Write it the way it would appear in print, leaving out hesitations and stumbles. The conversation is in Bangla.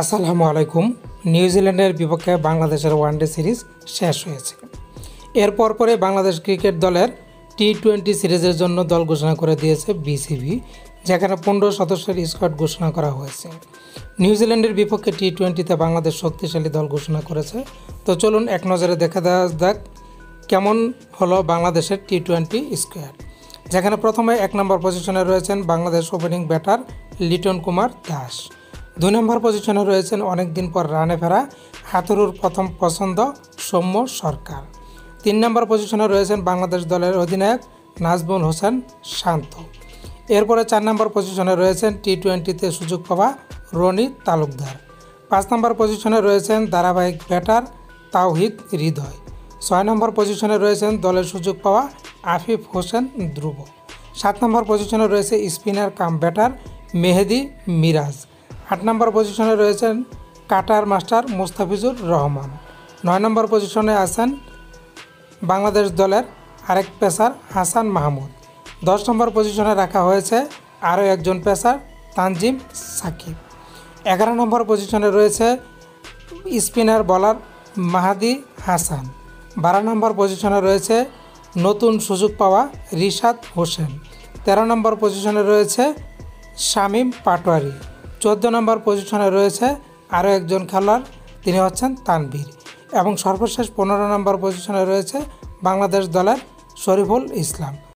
আসসালামু আলাইকুম। নিউজিল্যান্ডের বিপক্ষে বাংলাদেশের ওয়ানডে সিরিজ শেষ হয়েছে। এরপর পরে বাংলাদেশ ক্রিকেট দলের টি-20 সিরিজের জন্য দল ঘোষণা করে দিয়েছে বিসিবি, যেখানে 15 সদস্যের স্কোয়াড ঘোষণা করা হয়েছে। নিউজিল্যান্ডের বিপক্ষে টি-20তে বাংলাদেশ শক্তিশালী দল ঘোষণা করেছে। তো চলুন এক নজরে দেখা দেওয়া যাক কেমন হলো বাংলাদেশের টি-20 স্কোয়াড। যেখানে প্রথমে 1 নম্বর পজিশনে রয়েছেন বাংলাদেশ ওপেনিং ব্যাটার লিটন কুমার দাস। 2 নম্বর পজিশনে রয়েছেন অনেক দিন পর রানে ফেরা হাথুরুর প্রথম পছন্দ সৌম্য সরকার। 3 নম্বর পজিশনে রয়েছেন বাংলাদেশ দলের অধিনায়ক নাজমুল হোসেন শান্ত। এরপরে 4 নম্বর পজিশনে রয়েছেন টি-20তে সুযোগ পাওয়া রনি তালুকদার। 5 নম্বর পজিশনে রয়েছেন ধারাবাহিক ব্যাটার তাওহিদ হৃদয়। 6 নম্বর পজিশনে রয়েছেন দলের সুযোগ পাওয়া আফিফ হোসেন ধ্রুব। 7 নম্বর পজিশনে রয়েছে স্পিনার কাম ব্যাটার মেহেদি মিরাজ। 8 নম্বর পজিশনে রয়েছেন কাটার মাস্টার মুস্তাফিজুর রহমান। 9 নম্বর পজিশনে আছেন বাংলাদেশ দলের আরেক পেসার হাসান মাহমুদ। 10 নম্বর পজিশনে রাখা হয়েছে আরও একজন পেসার তানজিম সাকিব। 11 নম্বর পজিশনে রয়েছে স্পিনার বলার মাহাদি হাসান। 12 নম্বর পজিশনে রয়েছে নতুন সুযোগ পাওয়া রিশাদ হোসেন। 13 নম্বর পজিশনে রয়েছে শামীম পাটোয়ারি। 14 নম্বর পজিশনে রয়েছে আরও একজন খেলোয়াড়, তিনি হচ্ছেন তানভীর। এবং সর্বশেষ 15 নম্বর পজিশনে রয়েছে বাংলাদেশ দলের শরীফুল ইসলাম।